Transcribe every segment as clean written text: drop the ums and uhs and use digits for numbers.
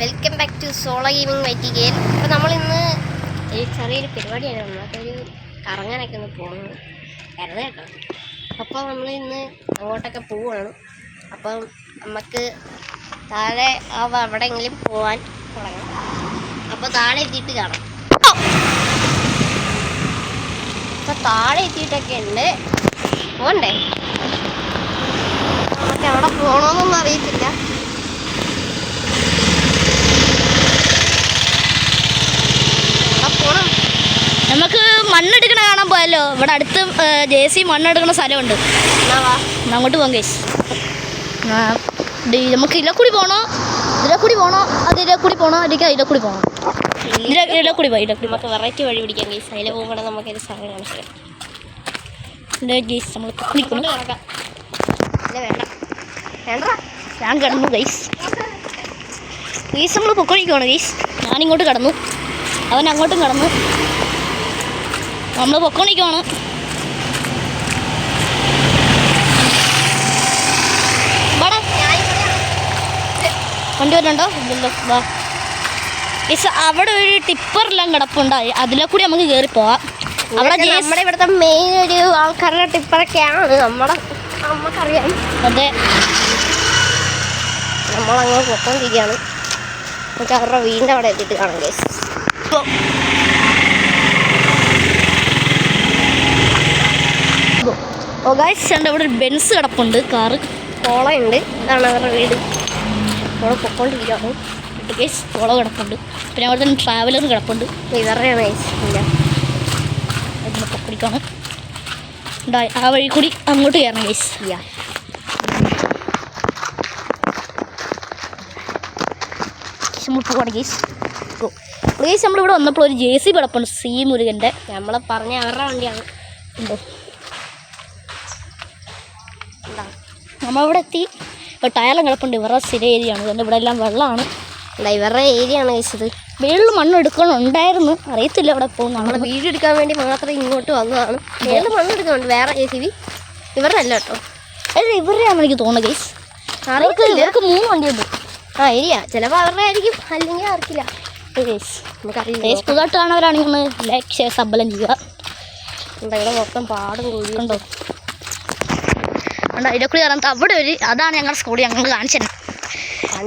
Welcome back to solo gaming വൈറ്റികയിൽ. അപ്പോൾ നമ്മളിന്ന് ഒരു ചെറിയൊരു പരിപാടിയാണ്. നമ്മളൊരു കറങ്ങാനൊക്കെ ഒന്ന് പോകുന്നത് കരുത കേട്ടോ. അപ്പോൾ നമ്മളിന്ന് അങ്ങോട്ടൊക്കെ പോവുകയാണ്. അപ്പം നമുക്ക് താഴെ അവിടെയെങ്കിലും പോകാൻ തുടങ്ങാം. അപ്പോൾ താഴെ എത്തിയിട്ട് കാണാം. അപ്പോൾ താഴെ എത്തിയിട്ടൊക്കെ ഉണ്ട്, പോകണ്ടേ? നമുക്ക് എവിടെ പോകണമെന്നൊന്നും അറിയത്തില്ല. നമുക്ക് മണ്ണെടുക്കണ കാണാൻ പോയല്ലോ. ഇവിടെ അടുത്ത് JC മണ്ണെടുക്കുന്ന സ്ഥലമുണ്ട്. അങ്ങോട്ട് പോകാം ഗൈസ്. നമുക്ക് ഇതിലെക്കൂടി പോകണോ, ഇതിലെക്കൂടി പോകണോ, അത് ഇതിലെക്കൂടി പോകണോ, അല്ലെങ്കിൽ ഇതിലെക്കൂടി പോകണോ? ഇതിലെക്കൂടി പോയി നമുക്ക് വെറൈറ്റി വഴി പിടിക്കാം ഗൈസ്. അതിൽ പോകുമ്പോൾ നമുക്ക് ഇത് സാധനം കാണിക്കാം ഗൈസ്. നമ്മൾ കുളിക്കണം. വേണ്ട വേണ്ട, ഞാൻ കിടന്നു ഗൈസ്. ഗൈസ് നമ്മൾ പൊക്കോളിക്കുവാണ് ഗൈസ്. ഞാനിങ്ങോട്ട് കിടന്നു, അവൻ അങ്ങോട്ടും കിടന്നു, നമ്മൾ പൊക്കോണിക്കുവാണ്. വണ്ടി വരുന്നുണ്ടോ? ഇല്ലല്ലോ. വാ ഗൈസ്, അവിടെ ഒരു ടിപ്പറെല്ലാം കിടപ്പുണ്ടായി, അതിലെ കൂടി നമുക്ക് കയറി പോവാം. അവിടെ നമ്മുടെ ഇവിടുത്തെ മെയിൻ ഒരു ആൾക്കാരുടെ ടിപ്പറൊക്കെയാണ്, നമുക്കറിയാം. അതെ, നമ്മളങ്ങ് പൊക്കോണ്ടിരിക്കുകയാണ്. നമുക്ക് അവരുടെ വീടിൻ്റെ അവിടെ എത്തിയിട്ട് കാണാം ഗൈസ്. ഓ ഗൈസ്, ഉണ്ട് ഇവിടെ ഒരു ബെൻസ് കിടപ്പുണ്ട്, കാറ്. കോളയുണ്ട്, ഇതാണ് അവരുടെ വീട്. നമ്മൾ പൊക്കോണ്ടിരിക്കുകയാണ് ഗൈസ്. കോള കിടപ്പുണ്ട്, പിന്നെ അവിടെ തന്നെ ട്രാവലർ കിടപ്പുണ്ട്. ഇവരുടെയാണ് ഗൈസ്. ഇല്ല, അതിന് പൊക്കടിക്കാണ്. ആ വഴി കൂടി അങ്ങോട്ട് കയറണം ഗൈസ്. നമ്മൾ പോവാണ് ഗൈസ്. ഗൈസ്, നമ്മളിവിടെ വന്നപ്പോൾ ഒരു JC കിടപ്പുണ്ട്, C മുരുകൻ്റെ. നമ്മളെ പറഞ്ഞ അവരുടെ വണ്ടിയാണ്. ഉണ്ടോ? നമ്മളിവിടെ എത്തി. ഇപ്പോൾ ടയറും കിടപ്പുണ്ട്. ഇവരുടെ സ്ഥിര ഏരിയയാണ്, അതുകൊണ്ട് ഇവിടെ എല്ലാം വെള്ളമാണ്. ഇവരുടെ ഏരിയയാണ് കഴിച്ചത്. മേളിൽ മണ്ണ് എടുക്കണുണ്ടായിരുന്നു, അറിയത്തില്ല അവിടെ പോകും. നമ്മൾ വീഡിയോ എടുക്കാൻ വേണ്ടി മാത്രം ഇങ്ങോട്ട് വന്നതാണ്. മേളിൽ മണ്ണ് എടുക്കുന്നുണ്ട്, വേറെ JCB ഇവരുടെ അല്ല കേട്ടോ. അല്ല, ഇവരുടെയാണെന്ന് എനിക്ക് തോന്നുന്നു ഗൈസ്. ഇവർക്ക് 3 വണ്ടിയുണ്ട്. ഏരിയ ചിലപ്പോൾ അവരുടെ ആയിരിക്കും, അല്ലെങ്കിൽ ആർക്കില്ല ഗൈസ്, നമുക്കറിയില്ല. പുതുതായിട്ട് കാണുന്നവരാണെങ്കിൽ ഒന്ന് ലൈക്ക്, ഷെയർ, സബ്ബെല്ലാം ചെയ്യുക. ഇവിടെ മൊത്തം പാടും കുഴിയുണ്ടോ? ഉണ്ട്, ഇതിൽ കൂടി കയറാൻ. അവിടെ ഒരു, അതാണ് ഞങ്ങളുടെ സ്കൂൾ, ഞങ്ങൾ കാണിച്ചത്.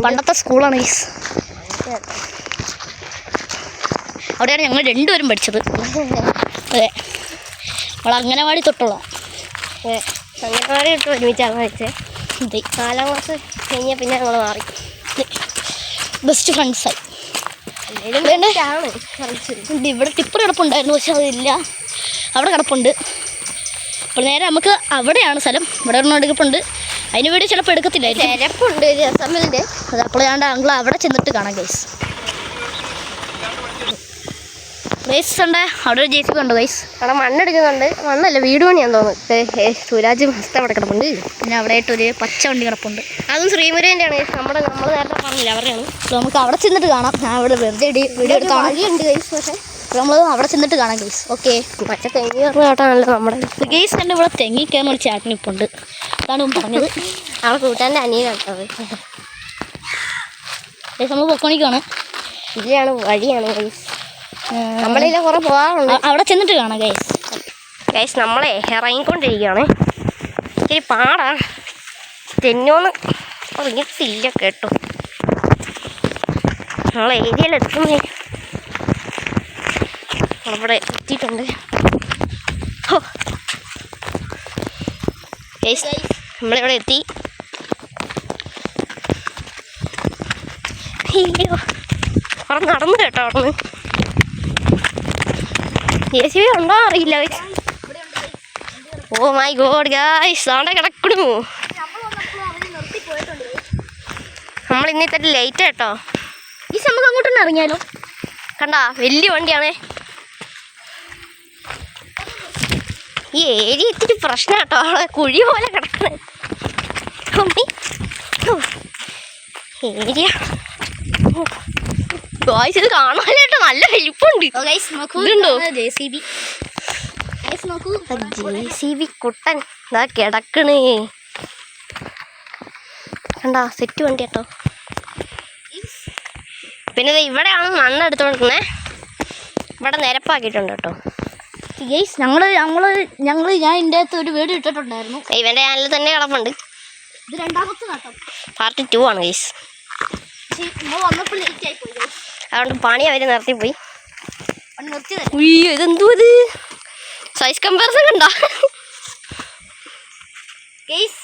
പണ്ടത്തെ സ്കൂളാണ് ഗൈസ്. അവിടെയാണ് ഞങ്ങൾ 2 പേരും പഠിച്ചത്. അതെ, നമ്മൾ അംഗനവാടി തൊട്ടുള്ള അംഗനവാടി തൊട്ട് ഒരുമിച്ചാണ് പഠിച്ചത്. 4ാം ക്ലാസ് കഴിഞ്ഞാൽ പിന്നെ ഞങ്ങൾ മാറി ബെസ്റ്റ് ഫ്രണ്ട്സായി. ഇവിടെ ടിപ്പർ കിടപ്പുണ്ടായിരുന്നു, പക്ഷെ അതില്ല. അവിടെ കിടപ്പുണ്ട്. അപ്പോൾ നേരെ നമുക്ക് അവിടെയാണ് സ്ഥലം. ഇവിടെ ഒരെണ്ണം എടുക്കപ്പുണ്ട്. അതിന് വേണ്ടി ചിലപ്പോൾ എടുക്കത്തില്ലായിരിക്കും. ചിലപ്പുണ്ട് രസമല്ലേ. അത് അപ്പോൾ ഞാൻ അങ്ങൾ അവിടെ ചെന്നിട്ട് കാണാം ഗൈസ്. ഗൈസ് ഉണ്ട്, അവിടെ ഒരു JCB ഉണ്ട് ഗൈസ്. അവിടെ മണ്ണെടുക്കുന്നുണ്ട്. മണ്ണല്ല, വീട് പണിയാന്ന് തോന്നുന്നു. സുരാജ് മസ്ത അവിടെ കിടപ്പുണ്ട്. പിന്നെ അവിടെ ആയിട്ടൊരു പച്ച വണ്ടി കിടപ്പുണ്ട്, അതും ശ്രീമുരേൻ്റെയാണ് ഗൈസ്. നമ്മൾ നേരത്തെ പറഞ്ഞില്ല, അവരുടെയാണ്. അപ്പോൾ നമുക്ക് അവിടെ ചെന്നിട്ട് കാണാം. ഞാൻ ഇവിടെ വെറുതെ വീഡിയോ എടുത്താണ്. വഴിയുണ്ട് ഗൈസ്, പക്ഷേ നമ്മൾ അവിടെ ചെന്നിട്ട് കാണാം ഗൈസ്. ഓക്കെ, പച്ച തെങ്ങി കയറുന്ന കേട്ടാണല്ലോ നമ്മുടെ ഗൈസ്. എൻ്റെ ഇവിടെ തെങ്ങി കയറുന്ന ഒരു ചാറ്റിനിപ്പുണ്ട്, അതാണ് പറഞ്ഞത്. അവളെ കൂട്ടാൻ്റെ അനിയനാണ് ഗൈസ്. നമ്മൾ പൊക്കോണിക്കാണ്. ഇതിലാണ് വഴിയാണ് ഗൈസ്. നമ്മളിതിലെ കുറേ പോകാറുണ്ട്. അവിടെ ചെന്നിട്ട് കാണാം ഗൈസ്. ഗൈസ്, നമ്മളെ ഇറങ്ങിക്കൊണ്ടിരിക്കുകയാണ്. ഇത്തിരി പാടാ, തെന്നോന്ന് അറിയത്തില്ല കേട്ടോ. നമ്മളെ ഏരിയയിലെത്തുന്നേ അവിടെ എത്തിയിട്ടുണ്ട്. ഗൈസ്, നമ്മളിവിടെ എത്തി. അയ്യോ, അവിടെ നടന്നു കേട്ടോ. അവിടെ JCB ഉണ്ടോ അറിയില്ല guys. Oh my god guys, അവിടെ കിടക്കണു. നമ്മൾ ഇന്നത്തെ ലേറ്റ് കേട്ടോ. ഈ നമുക്ക് അങ്ങോട്ടൊന്ന് ഇറങ്ങിയാലോ? കണ്ടാ, വലിയ വണ്ടിയാണേ. ഈ ഏരിയ ഇത്തിരി പ്രശ്നം കേട്ടോ, അവിടെ കുഴി പോലെ കിടക്കണേ ഏരിയ. ഗൈസ്, ഇത് കാണാനായിട്ട് നല്ല വലിപ്പമുണ്ട്. ഇതുണ്ടോ JCB കുട്ടൻ ഇതാ കിടക്കണേ. കണ്ടാ, സെറ്റ് വണ്ടി കേട്ടോ. പിന്നെ ദേ ഇവിടെയാണ് മണ്ണ് എടുത്തോണ്ടിരിക്കുന്നത്. ഇവിടെ നിരപ്പാക്കിയിട്ടുണ്ട് കേട്ടോ ഗൈസ്. ഞാൻ ഇതിൻ്റെ അകത്ത് ഒരു വീഡിയോ ഇട്ടിട്ടുണ്ടായിരുന്നു. ഇവൻ്റെ ചാനലിൽ തന്നെ കിടപ്പുണ്ട്. ഇത് രണ്ടാമത്തെ ഘട്ടം, പാർട്ട് 2 ആണ് ഗൈസ്. നമ്മൾ വന്നപ്പോൾ ലേറ്റ് ആയിപ്പോയി ഗൈസ്. അതുകൊണ്ട് പണി അവർ നിർത്തിപ്പോയി. നിർത്തിയത് ഉയ്യോ ഇതെന്തോ ഇത് സൈസ് കമ്പാരിസൺ കണ്ടാ ഗൈസ്.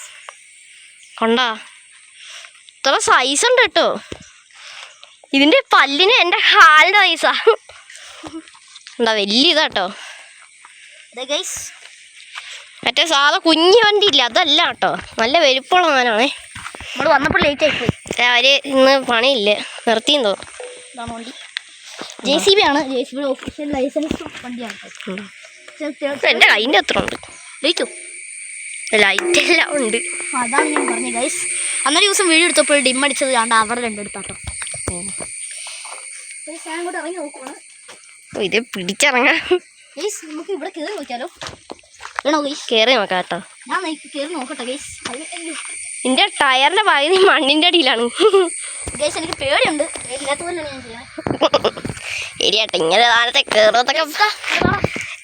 കണ്ടാ ഇത്ര സൈസ് ഉണ്ട് കേട്ടോ. ഇതിൻ്റെ പല്ലിന് എൻ്റെ കാലിൻ്റെ സൈസാ. എന്താ വലിയ ഇതാട്ടോ ഗൈസ്. മറ്റേ സാധാ കുഞ്ഞു വണ്ടി ഇല്ല അതല്ല കേട്ടോ, നല്ല വലിപ്പമുള്ള സാധനമാണേ. നമ്മൾ വന്നപ്പോൾ ലേറ്റ് ആയിപ്പോയി. അവർ ഇന്ന് പണിയില്ല, നിർത്തിയെന്ന് തോന്നുന്നു. ഇതാണ് വണ്ടി. JCB ആണ്. JCB ഒഫീഷ്യൽ ലൈസൻസ് വണ്ടിയാണ്. എൻ്റെ കയ്യിൻ്റെ എത്ര ഉണ്ട് ലൈറ്റോ? ലൈറ്റ് എല്ലാം ഉണ്ട്. അതാണ് ഞാൻ പറഞ്ഞത് ഗൈസ്. അന്നൊരു ദിവസം വീഡിയോ എടുത്തപ്പോൾ ഡിം അടിച്ചത് കണ്ട അവിടെ രണ്ടെടുത്താട്ടോ. ഞാൻ കൂടെ ഇറങ്ങി നോക്കുവാണ്. ഇത് പിടിച്ചിറങ്ങാം ഗൈസ്. നമുക്ക് ഇവിടെ കയറി നോക്കിയാലോ? വേണോ ഗൈസ്? കയറി നോക്കാം കേട്ടോ. ഞാൻ കയറി നോക്കട്ടെ ഗൈസ്. എൻ്റെ ടയറിൻ്റെ പകുതി മണ്ണിൻ്റെ അടിയിലാണ് ഗൈസ്. എനിക്ക് പേടിയുണ്ട്. ഇല്ലാത്ത പോലെയാണ് ഞാൻ ചെയ്യുന്നത്. ശരിയാട്ടെ, ഇങ്ങനെ താഴത്തെ കയറത്തൊക്കെ.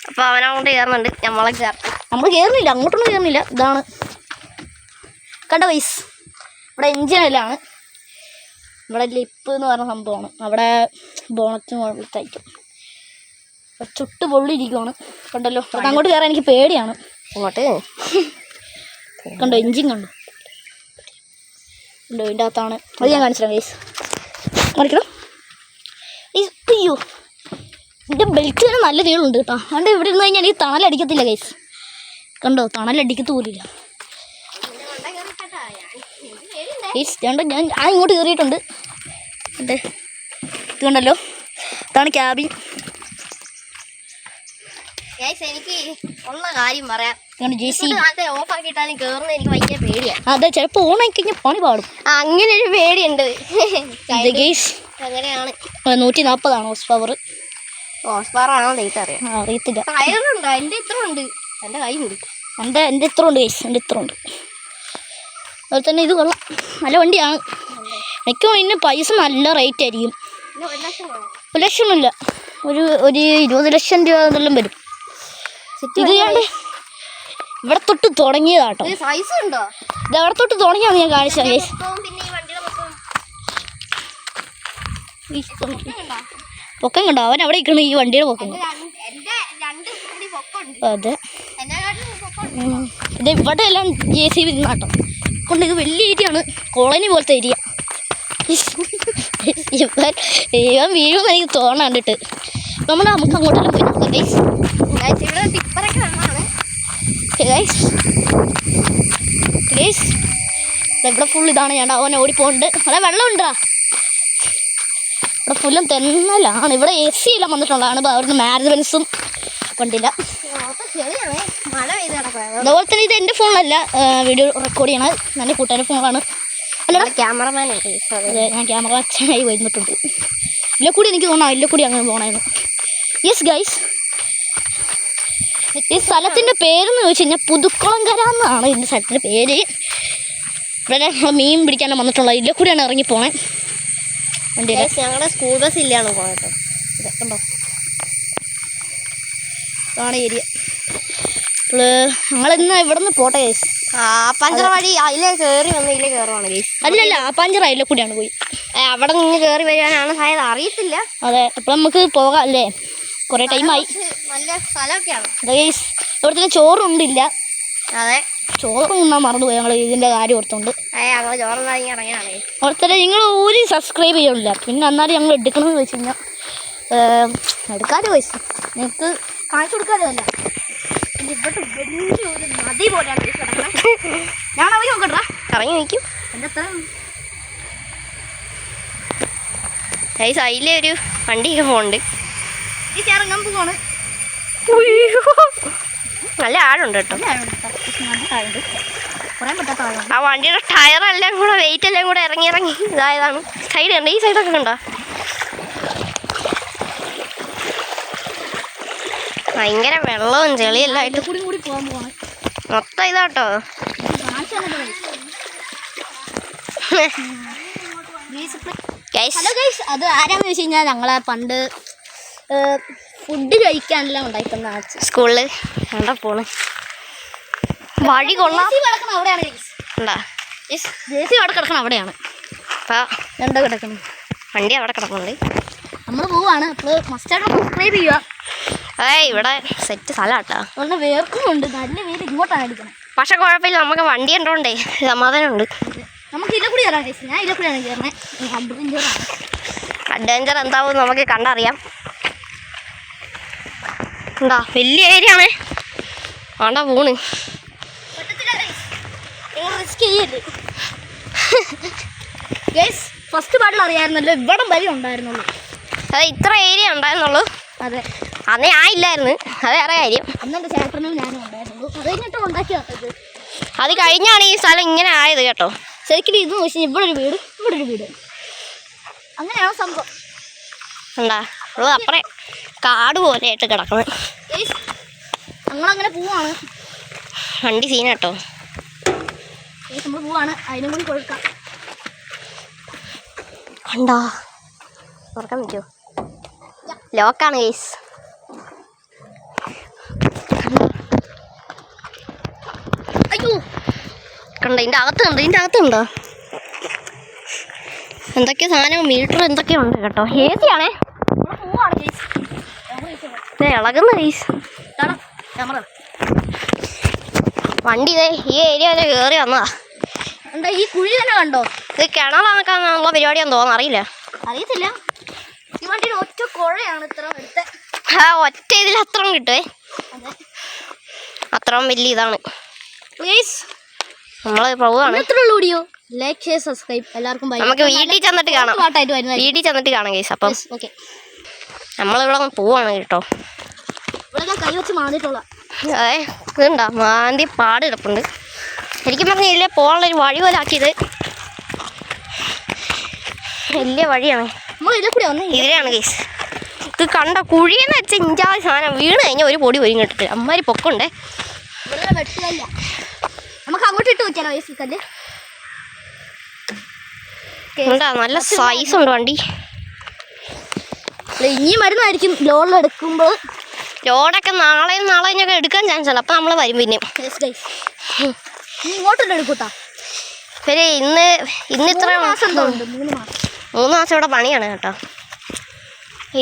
അപ്പോൾ അവനങ്ങോട്ട് കയറുന്നുണ്ട്, നമ്മളെ ചേർത്ത്. നമ്മൾ കയറുന്നില്ല, അങ്ങോട്ടൊന്നും കയറുന്നില്ല. ഇതാണ് കണ്ട ഗൈസ്. ഇവിടെ എഞ്ചിനെല്ലാണ്. ഇവിടെ ലിപ്പ് എന്ന് പറഞ്ഞ സംഭവമാണ്. അവിടെ ബോണറ്റ് മുകളിലത്തായിരിക്കും. ചുട്ട് പൊള്ളിയിരിക്കുവാണ്. കണ്ടല്ലോ. അത് അങ്ങോട്ട് കയറാൻ എനിക്ക് പേടിയാണ്. അങ്ങോട്ട് കണ്ടോ എഞ്ചിൻ കണ്ടോ? കണ്ടോ ഇതിൻ്റെ അകത്താണ്. അത് ഞാൻ കാണിച്ചിടാം ഗൈസ്. കാണിക്കണം. അയ്യോ എൻ്റെ ബെൽറ്റ് തന്നെ നല്ല നീളമുണ്ട് കേട്ടോ. അതുകൊണ്ട് ഇവിടെ ഇരുന്ന് കഴിഞ്ഞാൽ ഈ തണലടിക്കത്തില്ല ഗൈസ്. കണ്ടോ തണലടിക്കത്ത് പോലില്ല ഗൈസ്. കണ്ടോ ഞാൻ ഇങ്ങോട്ട് കയറിയിട്ടുണ്ട്. അതെ ഇത് കണ്ടല്ലോ. ഇതാണ് ക്യാബിൻ. എനിക്ക് ഉള്ള കാര്യം പറയാം. JCB ഓഫാക്കിയിട്ടാലും കയറുന്നത് എനിക്ക് ഭയങ്കര പേടിയാണ്. അതെ ചിലപ്പോൾ ഓണാക്കി കഴിഞ്ഞാൽ പണി പാടും. അങ്ങനെ ഒരു പേടിയുണ്ട് ഗൈസ്. അങ്ങനെയാണ്. 140 ഹോഴ്സ് പവർ. ഹോഴ്സ് പവർ ആണോ ഡേറ്റ് അറിയാം. അറിയത്തില്ല. ടയറുണ്ടോ? എൻ്റെ ഇത്ര ഉണ്ട്. എൻ്റെ കയ്യിലുണ്ട്. എൻ്റെ ഇത്ര ഉണ്ട് ഗൈസ്. എൻ്റെ ഇത്ര ഉണ്ട്. അതുപോലെ തന്നെ ഇത് കൊള്ളാം, നല്ല വണ്ടിയാണ്. എനിക്കും ഇതിന് പൈസ നല്ല റേറ്റ് ആയിരിക്കും. 1 ലക്ഷമൊന്നുമില്ല, ഒരു 20 ലക്ഷം രൂപ എന്നെല്ലാം വരും. ഇത് കണ്ട് ഇവിടെ തൊട്ട് തുടങ്ങിയതാട്ടോ. സൈസ് ഉണ്ടോ? ഇത് എവിടെ തൊട്ട് തുടങ്ങിയാന്ന് ഞാൻ കാണിച്ചാൽ ഗൈസ്. പൊക്കം കണ്ടോ? അവൻ അവിടെ ഇരിക്കണം. ഈ വണ്ടിയുടെ പൊക്കം. അതെ ഇത് ഇവിടെ എല്ലാം JCB നിന്നാട്ടോ. കൊണ്ട് ഇത് വലിയ ഏരിയയാണ്, കോളനി പോലത്തെ ഏരിയ. ഇവൻ വീഴുമെന്ന് എനിക്ക് തോന്നണം കണ്ടിട്ട്. നമുക്ക് അങ്ങോട്ടെല്ലാം പോയി നോക്കാം ഗൈസ്. ഇവിടെ ഫുൾ ഇതാണ്. ഞാൻ അവൻ ഓടിപ്പോണ്ട്. അവിടെ വെള്ളമുണ്ടാ? ഇവിടെ ഫുള്ളും തെന്നലാണ്. ഇവിടെ AC എല്ലാം വന്നിട്ടുള്ളതാണ്. അവിടുന്ന് മാരേജ്മെൻസും വണ്ടിയില്ല. അതുപോലെ തന്നെ ഇത് എൻ്റെ ഫോണിലല്ല വീഡിയോ റെക്കോർഡ് ചെയ്യണത്. എൻ്റെ കൂട്ടുകാരുടെ ഫോണാണ്. അല്ല ക്യാമറമാൻ. അതെ ഞാൻ ക്യാമറ അച്ഛനായി വരുന്നിട്ടുണ്ട്. ഇല്ലക്കൂടി എനിക്ക് തോന്നാം. ഇല്ലക്കൂടി അങ്ങനെ പോകണമായിരുന്നു. Yes guys. ഈ സ്ഥലത്തിൻ്റെ പേരെന്ന് ചോദിച്ചു കഴിഞ്ഞാൽ പുതുക്കുളങ്കര എന്നാണ് ഇതിൻ്റെ സ്ഥലത്തിൻ്റെ പേര്. ഇവിടെ ഞങ്ങൾ മീൻ പിടിക്കാനും വന്നിട്ടുള്ളത്. ഇല്ലക്കൂടിയാണ് ഇറങ്ങി പോണേ വണ്ടിയിൽ. ഞങ്ങളുടെ സ്കൂൾ ബസ് ഇല്ലാണ് പോകട്ടോ. കണ്ടോ ഇതാണ് ഏരിയ. ഞങ്ങളിന്ന് ഇവിടെ നിന്ന് പോട്ടെ ഗൈസ്. പഞ്ചറ വഴി അതിലെ കയറി വന്ന് ഇതിലെ കയറുവാണ് ഗൈസ്. അല്ലല്ല പഞ്ചറ അതിലെ കൂടിയാണ് പോയി. അവിടെ നിന്ന് കയറി വരാനാണ് സാധ്യത, അറിയത്തില്ല. അതെ അപ്പോൾ നമുക്ക് പോകാം അല്ലേ? കുറേ ടൈമായി. നല്ല സ്ഥലമൊക്കെയാണ്. അതെ ഗൈസ്. ഇവിടെ തന്നെ ചോറുണ്ടില്ല. അതെ ചോറ് ഉണ്ണാൻ മറന്നുപോയി ഞങ്ങൾ ഇതിൻ്റെ കാര്യം ഓർത്തുകൊണ്ട്. ഞങ്ങൾ ചോറുണ്ടാ ഇറങ്ങിയാണ്. ഓർത്തന്നെ നിങ്ങൾ ഒരു സബ്സ്ക്രൈബ് ചെയ്യണില്ല. പിന്നെ എന്നാലും ഞങ്ങൾ എടുക്കണമെന്ന് വെച്ച് കഴിഞ്ഞാൽ എടുക്കാതെ പൈസ നിങ്ങൾക്ക് കാണിച്ചു കൊടുക്കാതെ അല്ല. ഇവിടെ വലിയൊരു നദി പോലെയാണ് ഞാൻ അവധി നോക്കട്ടാ. ഇറങ്ങി നിൽക്കും. എൻ്റെ അത്ര അതിലെ ഒരു വണ്ടിയൊക്കെ പോകുന്നുണ്ട്. ഈ ചേറങ്ങാൻ പോവാണ്. നല്ല ആഴുണ്ട് കേട്ടോ. പറയാൻ പറ്റാത്ത ആഴം. ആ വണ്ടിയുടെ ടയറെല്ലാം കൂടെ വെയിറ്റ് എല്ലാം കൂടെ ഇറങ്ങി ഇതായതാണ്. സൈഡ് കണ്ടോ? ഈ സൈഡൊക്കെ കണ്ടോ? ഭയങ്കര വെള്ളവും ചെളിയെല്ലാം ആയിട്ട് കൂടി പോകാൻ പോവാണ്. മൊത്തം ഇതാട്ടോ. ഗൈസ് ഹലോ ഗൈസ്, അത് ആരാന്ന് വെച്ച് കഴിഞ്ഞാൽ ഞങ്ങളെ പണ്ട് ഫുഡ് കഴിക്കാനെല്ലാം ഉണ്ടായിക്കുന്ന സ്കൂളിൽ എന്താ പോണ് വഴി കൊള്ളാം കിടക്കണം അവിടെയാണ് ഗൈസ്. ഉണ്ടാ ജേസി അവിടെ കിടക്കണം അവിടെയാണ്. അപ്പോൾ എന്താ കിടക്കണം? വണ്ടി അവിടെ കിടക്കുന്നുണ്ട്. നമ്മൾ പോവാണ്. അപ്പോൾ മസ്റ്റായിട്ട് സബ്സ്ക്രൈബ് ചെയ്യുക. ഇവിടെ സെറ്റ് സ്ഥലമാട്ടാ. അതുകൊണ്ട് വേർക്കുന്നുണ്ട്. നല്ല വേര് ഇങ്ങോട്ടാണ് അടിക്കണം. പക്ഷെ കുഴപ്പമില്ല, നമുക്ക് വണ്ടി ഉണ്ടോണ്ടേ സമാധാനമുണ്ട്. നമുക്ക് ഇതിലെ കൂടി കയറാം ഗൈസ്. ഞാൻ ഇതിലെ കൂടിയാണ് കയറണേ. അഡ്വഞ്ചറാണ്. അഡ്വഞ്ചർ എന്താവും നമുക്ക് കണ്ടറിയാം. എന്താ വലിയ ഏരിയ ആണേ. ആണ്ടാ പോണ്. റിസ്ക് ചെയ്യല്ലേ ഗൈസ്. ഫസ്റ്റ് പാട്ടിൽ അറിയാമായിരുന്നല്ലോ ഇവിടം വരെ ഉണ്ടായിരുന്നുള്ളൂ. അത് ഇത്ര ഏരിയ ഉണ്ടായിരുന്നുള്ളൂ. അതെ, അന്ന് ഞാൻ ഇല്ലായിരുന്നു. അത് വേറെ കാര്യം. അന്നെൻ്റെ ചേട്ടനും ഞാനും ഉണ്ടായിരുന്നുള്ളൂ. അത് കഴിഞ്ഞിട്ട് ഉണ്ടാക്കിയത്. അത് കഴിഞ്ഞാണ് ഈ സ്ഥലം ഇങ്ങനെ ആയത് കേട്ടോ. ശരിക്കും ഇത് നോക്കി ഇവിടെ ഒരു വീട്, ഇവിടെ ഒരു വീട്, അങ്ങനെയാണ് സംഭവം. എന്താ അപ്പറേ കാട് പോലെ ആയിട്ട് കിടക്കുന്നത്. ഞങ്ങളങ്ങനെ പോവാണ്. വണ്ടി സീന കേട്ടോ. നമ്മൾ പോവാണ്. അതിനും കൂടി കൊടുക്കാം. കണ്ടോ തുറക്കാൻ പറ്റുമോ? ലോക്കാണ് ഗൈസ്. അയ്യോ കണ്ടോ ഇതിൻ്റെ അകത്തുണ്ടോ എന്തൊക്കെയോ സാധനം മീറ്റർ എന്തൊക്കെയോ ഉണ്ട് കേട്ടോ. എ സി ആണേ. ഇളകുന്ന ഗൈസ്. വണ്ടി ഇതേ ഈ ഏരിയ വരെ കയറി വന്നതാ. എന്താ ഈ കുഴി തന്നെ കണ്ടോ? ഇത് കിണറാക്കാനുള്ള പരിപാടിയാന്ന് തോന്നുന്നു. അറിയത്തില്ല. ഈ വണ്ടിയുടെ ഒറ്റ കുഴയാണ് ഇത്ര എടുത്ത. ഒറ്റ ഇതിൽ അത്രയും കിട്ടുവേ. അത്രയും വലിയ ഇതാണ്. നമ്മള് പോവാണ്. വീഡിയോ ലൈക്ക് ഷെയർ സബ്സ്ക്രൈബ് എല്ലാവർക്കും. നമുക്ക് വീട്ടിൽ ചെന്നിട്ട് കാണാം. ഗൈസ്. അപ്പം ഓക്കെ, നമ്മളിവിടെ പോവാണ് കേട്ടോ. ഇവിടെ കൈ വെച്ച് മാറിയിട്ടുള്ള അതെ ഇതുണ്ടോ മാന്തി പാട് കിടപ്പുണ്ട്. ശരിക്കും പറഞ്ഞില്ലേ പോകാനുള്ളൊരു വഴി പോലെ ആക്കിയത് വലിയ വഴിയാണ്. നമ്മൾ ഇതിലെ കൂടെ വന്നേ. ഇതിലാണ് ഗൈസ്. ഇത് കണ്ട കുഴിയെന്ന് വെച്ചാൽ ഇഞ്ചാതി സാധനം വീണ് കഴിഞ്ഞാൽ ഒരു പൊടി വരും കിട്ടിട്ട് അമ്മാരി പൊക്കണ്ടേ. ഇവിടെ വെട്ടില്ല. നമുക്ക് അങ്ങോട്ട് ഇട്ട് വെച്ചാലോ ഗൈസ് കല്ല്. എന്താ നല്ല സൈസ് ഉണ്ട് വണ്ടി. ഇനിയും മരുന്നായിരിക്കും ലോഡിൽ എടുക്കുമ്പോൾ. ലോഡൊക്കെ നാളെയും കഴിഞ്ഞൊക്കെ എടുക്കാൻ ചാൻസ് ഉണ്ട്. അപ്പം നമ്മൾ വരും പിന്നെ. ഇങ്ങോട്ടല്ലേ എടുക്കൂട്ടാ. പിന്നെ ഇന്ന് ഇത്ര 3 മാസം 3 മാസം ഇവിടെ പണിയാണ് കേട്ടോ.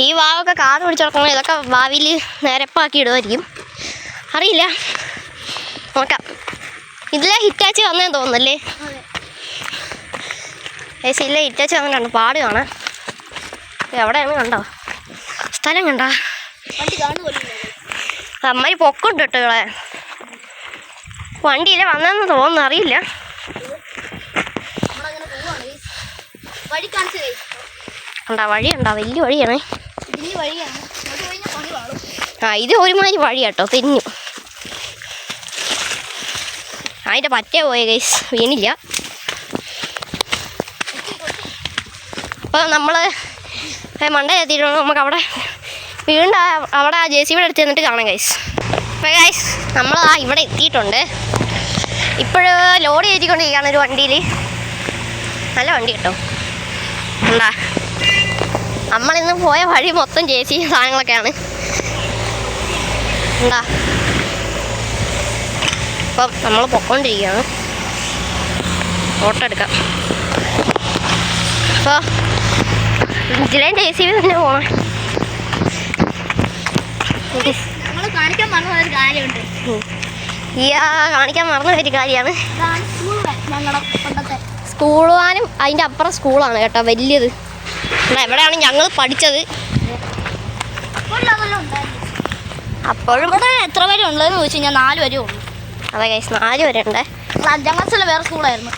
ഈ വാവൊക്കെ കാട് പിടിച്ചിടക്കണം. ഇതൊക്കെ ഭാവിയിൽ നിരപ്പാക്കി ഇടുമായിരിക്കും. അറിയില്ല, നോക്കാം. ഇതിലെ ഹിറ്റാച്ച് വന്നേന്ന് തോന്നുന്നല്ലേ. ഏസി ഇല്ല ഹിറ്റാച്ച് വന്നിട്ടുണ്ട്. പാട് കാണാം. എവിടെയാണ് കണ്ടോ സ്ഥലം കണ്ടോ? അമ്മായി പൊക്കുണ്ട് കേട്ടോ ഇവിടെ. വണ്ടിയിലെ വന്നതെന്ന് തോന്നുന്നു, അറിയില്ല. ഉണ്ടാ വഴിയുണ്ടോ? വലിയ വഴിയാണേ. ഇത് ഒരുമാതിരി വഴി കേട്ടോ. തെന്നു അതിൻ്റെ പറ്റേ പോയ ഗൈസ്. വീണില്ല. അപ്പോൾ നമ്മൾ മണ്ട എത്തിയിട്ടുണ്ട്. നമുക്ക് അവിടെ വീണ്ട അവിടെ ആ JCB എടുത്ത് തന്നിട്ട് കാണാം ഗൈസ്. അപ്പോൾ ഗൈസ് നമ്മൾ ഇവിടെ എത്തിയിട്ടുണ്ട്. ഇപ്പോഴും ലോഡ് കയറ്റിക്കൊണ്ടിരിക്കുകയാണ് ഒരു വണ്ടിയിൽ. നല്ല വണ്ടി കേട്ടോ. എന്താ നമ്മളിന്ന് പോയ വഴി മൊത്തം JCB സാധനങ്ങളൊക്കെയാണ്. എന്താ അപ്പം നമ്മൾ പൊക്കോണ്ടിരിക്കുകയാണ്. ഫോട്ടോ എടുക്കാം. അപ്പോൾ ഇതിലേയും JCB തന്നെ പോകണം. കാണിക്കാൻ മറന്ന ഒരു കാര്യമുണ്ട്. കാണിക്കാൻ മറന്ന ഒരു കാര്യമാണ്. ഞങ്ങളുടെ പണ്ടത്തെ സ്കൂൾ വാനും അതിൻ്റെ അപ്പുറം സ്കൂളാണ് കേട്ടോ, വലിയത്. എവിടെയാണ് ഞങ്ങൾ പഠിച്ചത്. അപ്പോഴും ഇവിടെ എത്ര വരെ ഉള്ളതെന്ന് ചോദിച്ചു കഴിഞ്ഞാൽ 4 വരെ ഉള്ളൂ. അതെ ഗൈസ്, 4 വരെ ഉണ്ട്. 5ാം ക്ലാസ്സിൽ വേറെ സ്കൂളായിരുന്നു.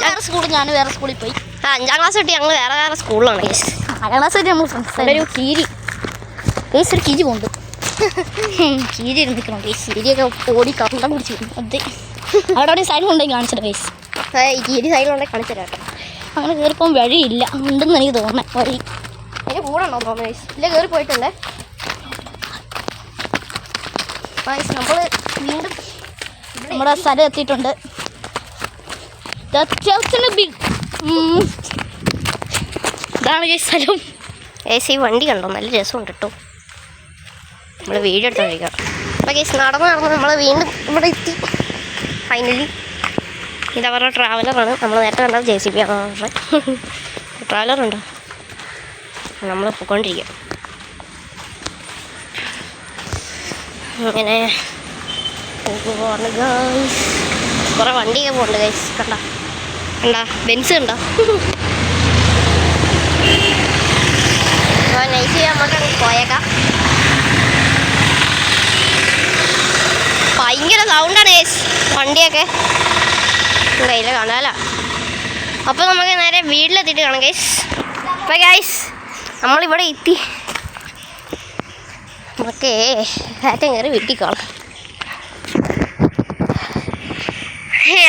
വേറെ സ്കൂളിൽ ഞാൻ വേറെ സ്കൂളിൽ പോയി. 5ാം ക്ലാസ് തൊട്ട് ഞങ്ങൾ വേറെ സ്കൂളിലാണ് ഗൈസ്. 5ാം ക്ലാസ് വരെ നമ്മൾ ഫ്രണ്ട്സ്. ഒരു കീരി ഗൈസ്, ഒരു കീരി പോകുന്നുണ്ട്. കീരി ഇരുന്നിക്കണം ഗൈസ്. കീരിയൊക്കെ ഓടി കണ്ടം പിടിച്ചു. അതെ അവിടെ സൈഡ് കൊണ്ടുപോയി കാണിച്ചിട്ട് ഗൈസ്. ഈ കീരി സൈഡിലുണ്ടെങ്കിൽ കാണിച്ചു തരാം കേട്ടോ. അങ്ങനെ കയറിപ്പോകാൻ വഴിയില്ല, ഉണ്ടെന്ന് എനിക്ക് തോന്നണേ വഴി. അതിന് കൂടെ ഉണ്ടോ തോന്നുന്നു ഗൈസ്. ഇല്ല കയറി പോയിട്ടുണ്ടേ. നമ്മൾ വീണ്ടും നമ്മുടെ സ്ഥലം എത്തിയിട്ടുണ്ട്. ഇതാണ് ഗൈസ് സ്ഥലം. ഈ വണ്ടി കണ്ടോ, നല്ല രസമുണ്ട് കേട്ടോ. നമ്മൾ വീഡിയോ എടുത്തോണ്ടിരിക്കാം. അപ്പോൾ ഗൈസ് നടന്ന് നമ്മൾ വീണ്ടും ഇവിടെ എത്തി ഫൈനലി. ഇതവരുടെ ട്രാവലറാണ്. നമ്മൾ നേരത്തെ കണ്ടത് JCB ആണ് അവരുടെ ട്രാവലറുണ്ടോ. നമ്മൾ പോയിക്കൊണ്ടിരിക്കുക. അങ്ങനെ പോകുവാണ് ഗൈസ്. കുറേ വണ്ടിയൊക്കെ പോകുന്നുണ്ട് ഗൈസ്. കണ്ട ബെൻസ് കണ്ടോ. അപ്പോൾ നൈറ്റ് നമുക്ക് പോയേക്കാം. ഭയങ്കര സൗണ്ടാണ് ഗൈസ് വണ്ടിയൊക്കെ കയ്യിൽ കാണാമല്ലോ. അപ്പോൾ നമുക്ക് നേരെ വീട്ടിലെത്തിയിട്ട് കാണാം ഗൈസ്. അപ്പോൾ ഗൈസ് നമ്മളിവിടെ എത്തി. നമുക്ക് കാറ്റം കയറി വീട്ടിൽ കാണാം.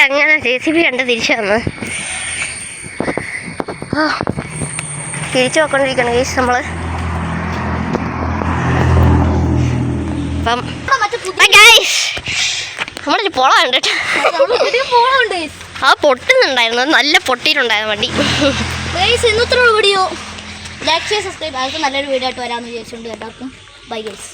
അങ്ങനെ JCB കണ്ട് തിരിച്ചു വന്ന് തിരിച്ചു പോയിക്കൊണ്ടിരിക്കണം ഗൈസ് നമ്മൾ. അപ്പം ഗൈസ് നമ്മളൊരു പോളമുണ്ട് കേട്ടോ. ആ പൊട്ടുന്നുണ്ടായിരുന്നു, നല്ല പൊട്ടിയിട്ടുണ്ടായിരുന്നു വണ്ടി. ഇന്നത്തെ വീഡിയോ ലൈക്ക് ചെയ്ത് സബ്സ്ക്രൈബ്. അതൊക്കെ നല്ലൊരു വീഡിയോ ആയിട്ട് വരാമെന്ന് വിചാരിച്ചുകൊണ്ട് എല്ലാവർക്കും ബൈ ഗൈസ്.